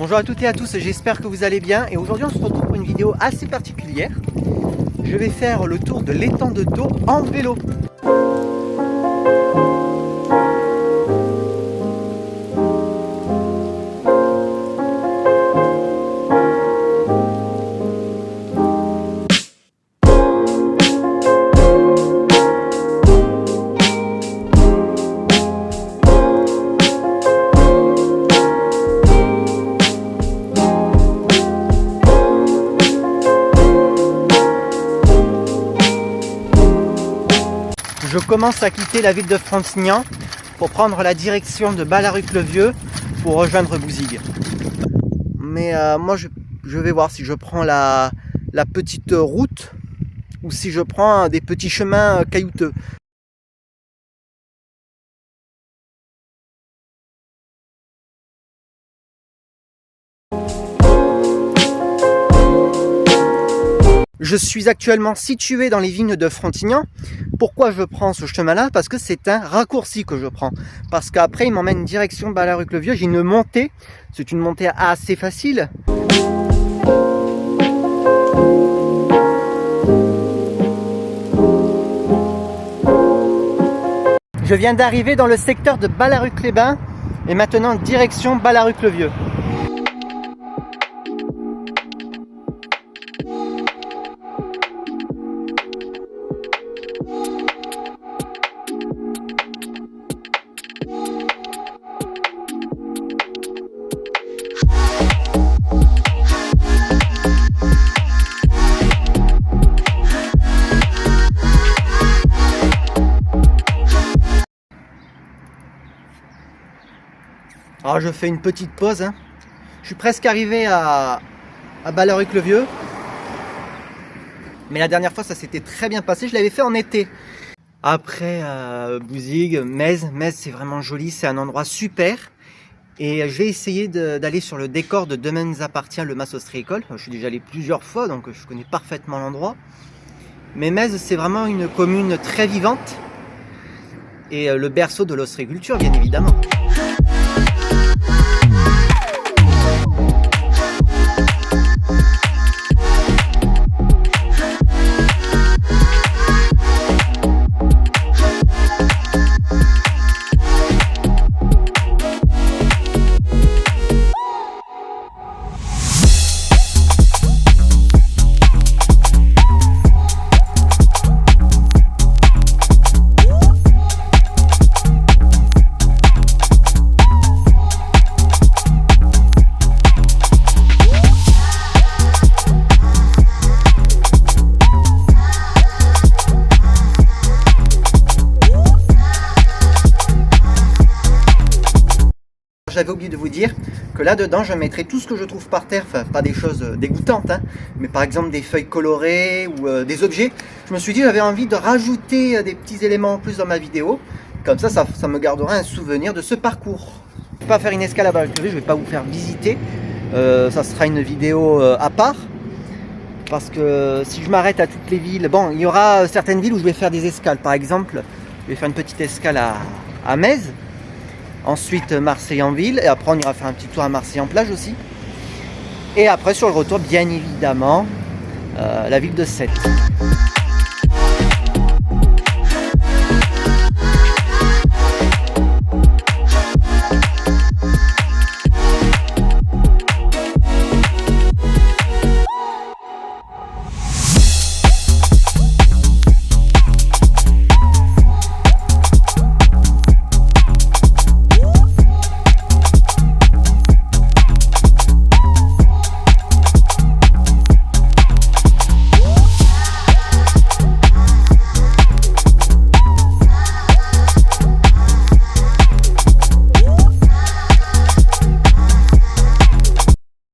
Bonjour à toutes et à tous, j'espère que vous allez bien et aujourd'hui on se retrouve pour une vidéo assez particulière. Je vais faire le tour de l'étang de Thau en vélo. Je commence à quitter la ville de Frontignan pour prendre la direction de Ballaruc-le-Vieux pour rejoindre Bouzigues. Mais moi je vais voir si je prends la petite route ou si je prends des petits chemins caillouteux. Je suis actuellement situé dans les vignes de Frontignan. Pourquoi je prends ce chemin-là? Parce que c'est un raccourci que je prends. Parce qu'après, il m'emmène direction Ballaruc-le-Vieux. J'ai une montée. C'est une montée assez facile. Je viens d'arriver dans le secteur de Ballaruc-les-Bains et maintenant direction Ballaruc-le-Vieux. Alors je fais une petite pause. Je suis presque arrivé à Ballaruc-le-Vieux. Mais la dernière fois ça s'était très bien passé. Je l'avais fait en été. Après Bouzigues, Metz c'est vraiment joli. C'est un endroit super. Et je vais essayer d'aller sur le décor de Demain nous appartient, le mas ostréicole. Je suis déjà allé plusieurs fois donc je connais parfaitement l'endroit. Mais Metz c'est vraiment une commune très vivante. Et le berceau de l'ostréiculture bien évidemment. J'avais oublié de vous dire que là-dedans, je mettrai tout ce que je trouve par terre, enfin pas des choses dégoûtantes, mais par exemple des feuilles colorées ou des objets. Je me suis dit j'avais envie de rajouter des petits éléments en plus dans ma vidéo. Comme ça me gardera un souvenir de ce parcours. Je ne vais pas faire une escale à Ballaruc-le-Vieux, je ne vais pas vous faire visiter. Ça sera une vidéo à part. Parce que si je m'arrête à toutes les villes, bon, il y aura certaines villes où je vais faire des escales. Par exemple, je vais faire une petite escale à Metz. Ensuite Marseille en ville et après on ira faire un petit tour à Marseille en plage aussi. Et après sur le retour bien évidemment la ville de Sète.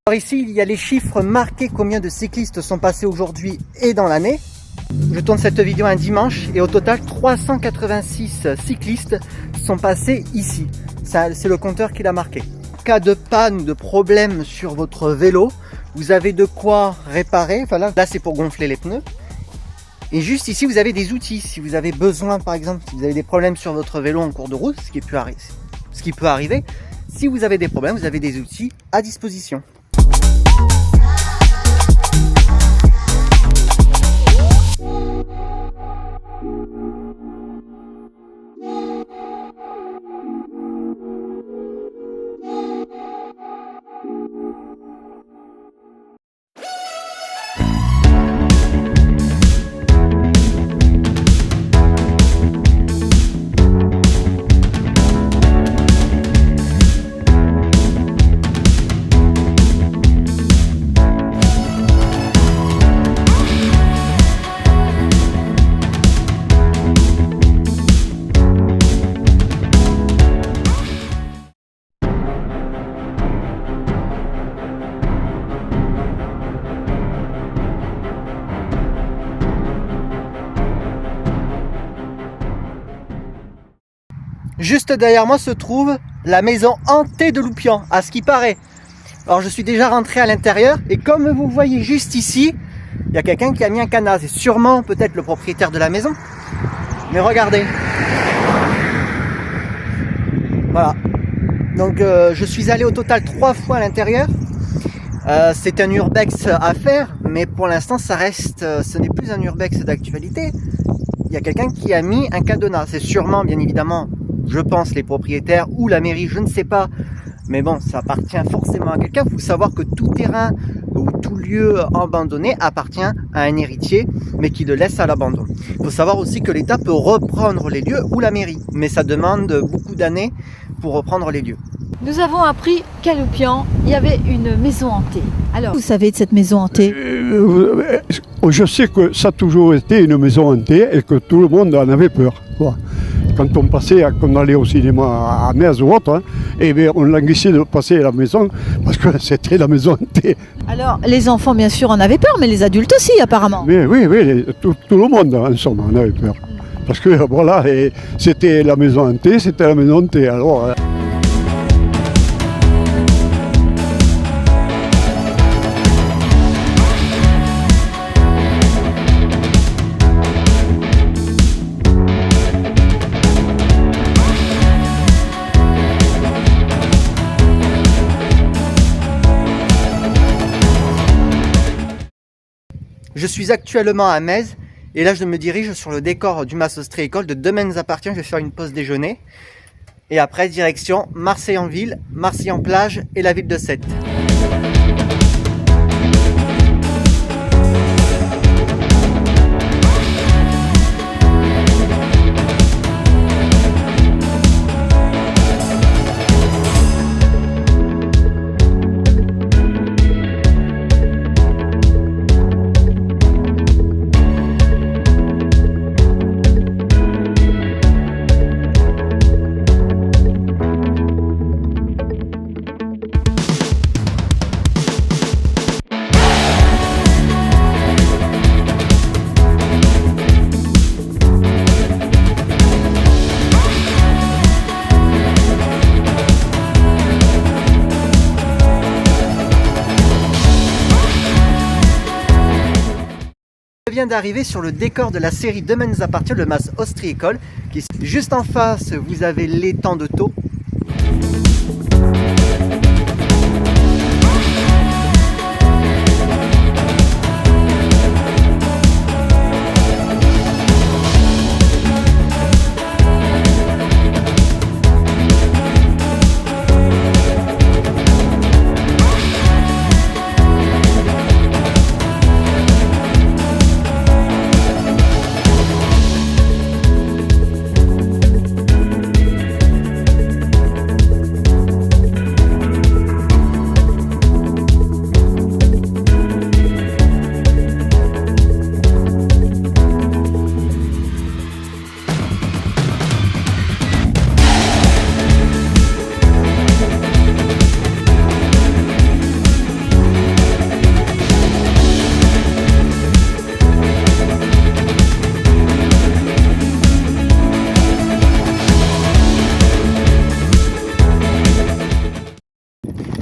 Alors ici, il y a les chiffres marqués, combien de cyclistes sont passés aujourd'hui et dans l'année. Je tourne cette vidéo un dimanche et au total 386 cyclistes sont passés ici. C'est le compteur qui l'a marqué. En cas de panne ou de problème sur votre vélo, vous avez de quoi réparer. Enfin là c'est pour gonfler les pneus. Et juste ici, vous avez des outils. Si vous avez besoin, par exemple, si vous avez des problèmes sur votre vélo en cours de route, ce qui peut arriver, si vous avez des problèmes, vous avez des outils à disposition. Juste derrière moi se trouve la maison hantée de Loupian, à ce qui paraît. Alors je suis déjà rentré à l'intérieur et comme vous voyez juste ici, il y a quelqu'un qui a mis un canard. C'est sûrement peut-être le propriétaire de la maison. Mais regardez. Voilà. Donc je suis allé au total 3 fois à l'intérieur. C'est un urbex à faire, mais pour l'instant ça reste, ce n'est plus un urbex d'actualité. Il y a quelqu'un qui a mis un cadenas. C'est sûrement, bien évidemment, je pense, les propriétaires ou la mairie, je ne sais pas. Mais bon, ça appartient forcément à quelqu'un. Il faut savoir que tout terrain ou tout lieu abandonné appartient à un héritier, mais qui le laisse à l'abandon. Il faut savoir aussi que l'État peut reprendre les lieux ou la mairie, mais ça demande beaucoup d'années pour reprendre les lieux. Nous avons appris qu'à Loupian, il y avait une maison hantée. Alors, vous savez de cette maison hantée? Je sais que ça a toujours été une maison hantée et que tout le monde en avait peur. Voilà. Quand on passait, quand on allait au cinéma à Metz ou autre, et bien on languissait de passer à la maison parce que c'était la maison hantée. Alors, les enfants, bien sûr, en avaient peur, mais les adultes aussi, apparemment. Mais oui, tout le monde, en somme, en avait peur. Parce que voilà, c'était la maison hantée, c'était la maison hantée. Alors, Je suis actuellement à Metz et là je me dirige sur le décor du Mas ostréicole de Demain nous appartient. Je vais faire une pause déjeuner et après direction Marseille en ville, Marseille en plage et la ville de Sète. Je viens d'arriver sur le décor de la série Demain nous appartient, le Mas ostréicole. Juste en face, vous avez l'étang de Thau.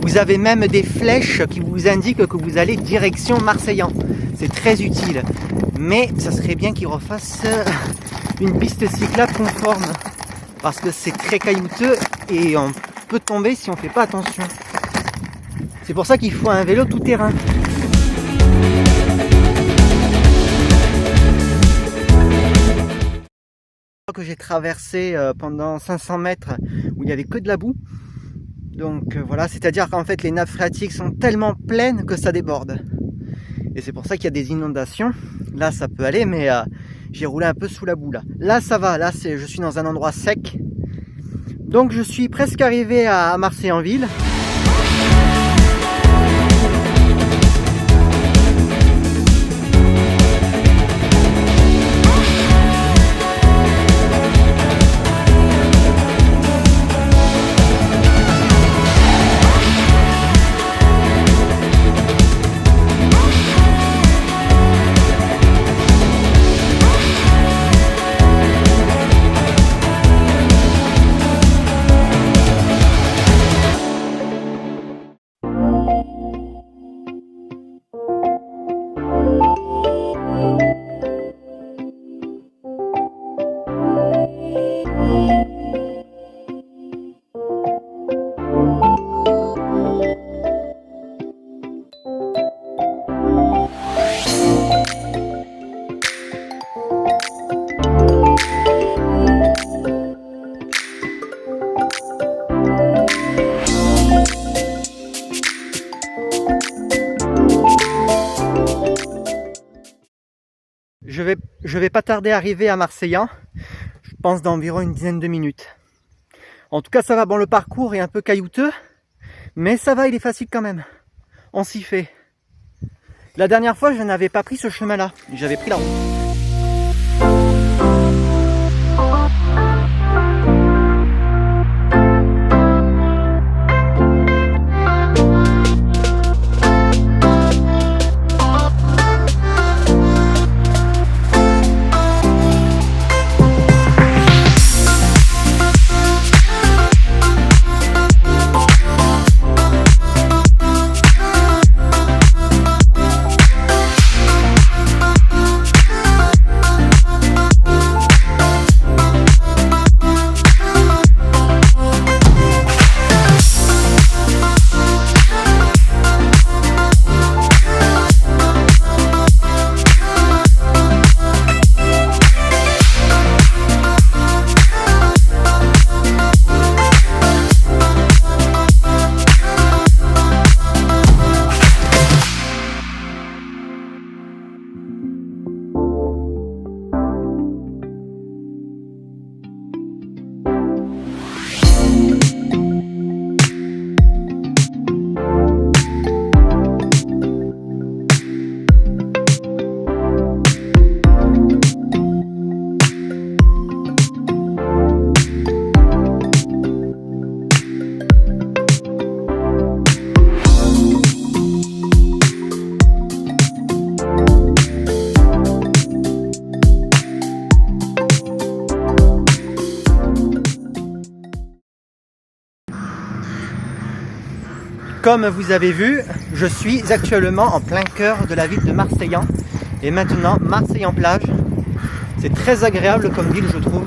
Vous avez même des flèches qui vous indiquent que vous allez direction Marseillan. C'est très utile. Mais ça serait bien qu'ils refassent une piste cyclable conforme. Parce que c'est très caillouteux et peut tomber si on ne fait pas attention. C'est pour ça qu'il faut un vélo tout-terrain. Que j'ai traversé pendant 500 mètres où il n'y avait que de la boue. Donc voilà, c'est-à-dire qu'en fait les nappes phréatiques sont tellement pleines que ça déborde. Et c'est pour ça qu'il y a des inondations. Là ça peut aller, mais j'ai roulé un peu sous la boue là. Là ça va, là je suis dans un endroit sec. Donc je suis presque arrivé à Marseille-en-Ville. Je vais pas tarder à arriver à Marseillan, je pense d'environ une dizaine de minutes. En tout cas ça va, bon le parcours est un peu caillouteux, mais ça va, il est facile quand même. On s'y fait. La dernière fois je n'avais pas pris ce chemin-là, j'avais pris la route. Comme vous avez vu, je suis actuellement en plein cœur de la ville de Marseillan. Et maintenant, Marseillan-Plage. C'est très agréable comme ville, je trouve.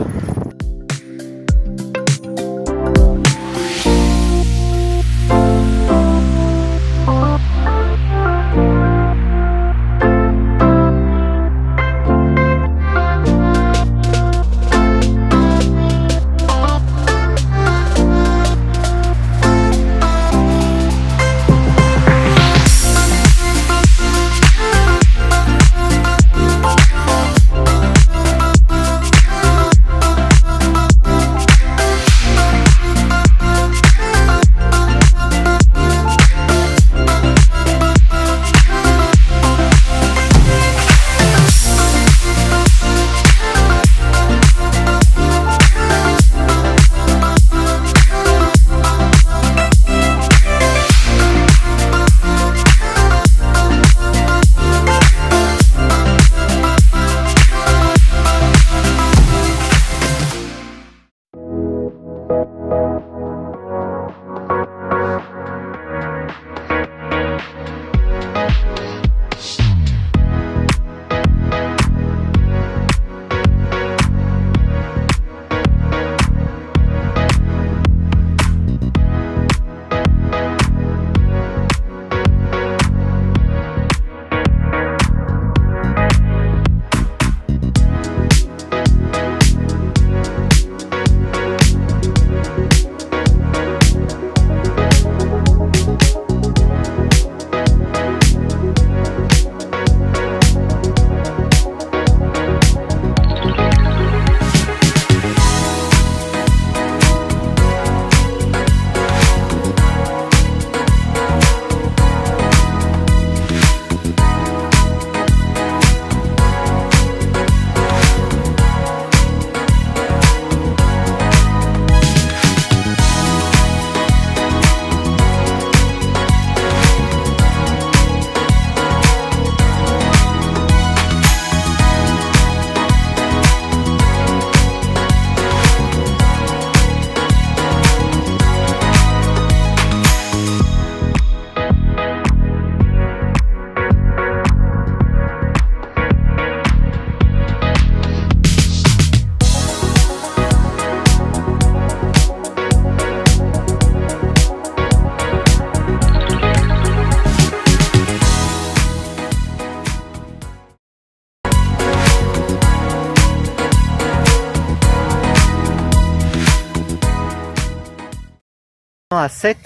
À 7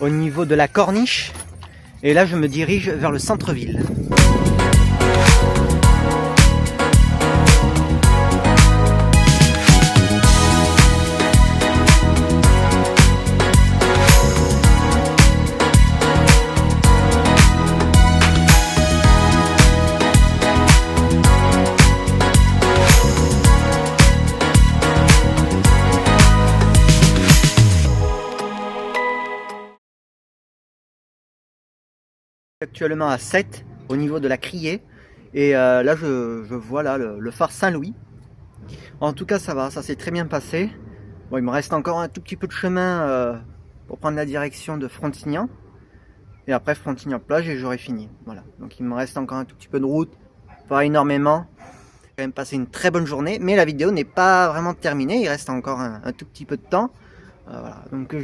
au niveau de la corniche et là je me dirige vers le centre-ville. Actuellement à 7 au niveau de la criée et là je vois là le phare Saint-Louis. En tout cas ça va, ça s'est très bien passé. Bon, il me reste encore un tout petit peu de chemin pour prendre la direction de Frontignan et après Frontignan-Plage et j'aurai fini. Voilà, donc il me reste encore un tout petit peu de route, pas énormément. J'ai quand même passé une très bonne journée, mais la vidéo n'est pas vraiment terminée, il reste encore un tout petit peu de temps. Voilà, donc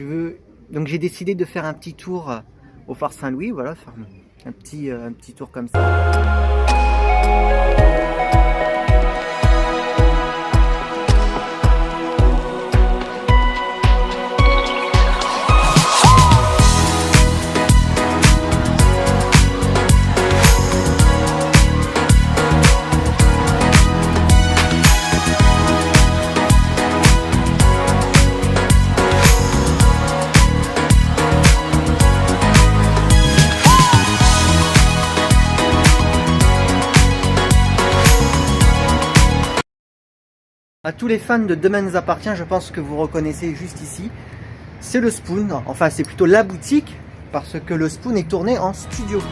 j'ai décidé de faire un petit tour au phare Saint-Louis, voilà, faire un petit tour comme ça. À tous les fans de Demain nous appartient, je pense que vous reconnaissez juste ici, c'est le Spoon, enfin c'est plutôt la boutique, parce que le Spoon est tourné en studio.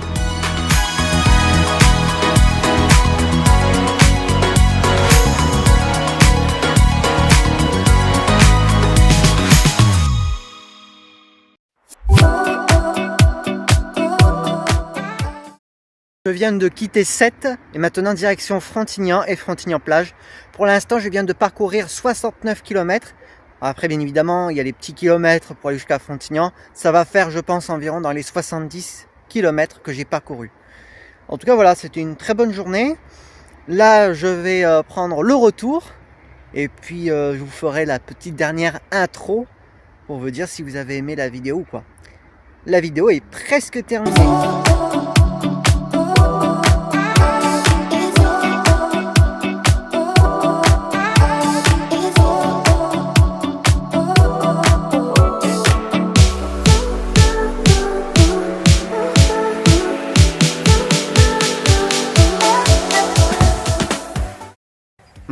Je viens de quitter 7 et maintenant direction Frontignan et Frontignan-Plage. Pour l'instant, je viens de parcourir 69 km. Après, bien évidemment, il y a les petits kilomètres pour aller jusqu'à Frontignan. Ça va faire, je pense, environ dans les 70 km que j'ai parcouru. En tout cas, voilà, c'était une très bonne journée. Là, je vais prendre le retour. Et puis, je vous ferai la petite dernière intro pour vous dire si vous avez aimé la vidéo ou quoi. La vidéo est presque terminée.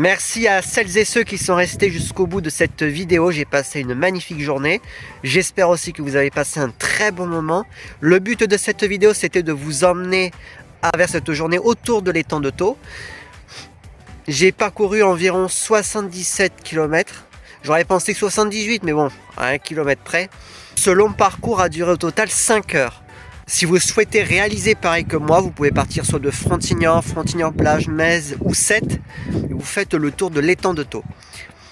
Merci à celles et ceux qui sont restés jusqu'au bout de cette vidéo. J'ai passé une magnifique journée. J'espère aussi que vous avez passé un très bon moment. Le but de cette vidéo, c'était de vous emmener à travers cette journée autour de l'étang de Thau. J'ai parcouru environ 77 km. J'aurais pensé 78, mais bon, à 1 km près. Ce long parcours a duré au total 5 heures. Si vous souhaitez réaliser pareil que moi, vous pouvez partir soit de Frontignan, Frontignan-Plage, Metz ou 7. Et vous faites le tour de l'étang de Thau.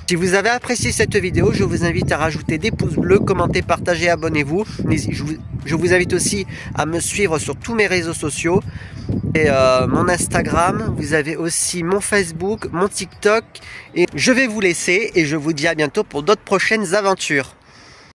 Si vous avez apprécié cette vidéo, je vous invite à rajouter des pouces bleus, commenter, partager, abonnez-vous. Je vous invite aussi à me suivre sur tous mes réseaux sociaux. Et mon Instagram, vous avez aussi mon Facebook, mon TikTok. Et je vais vous laisser et je vous dis à bientôt pour d'autres prochaines aventures.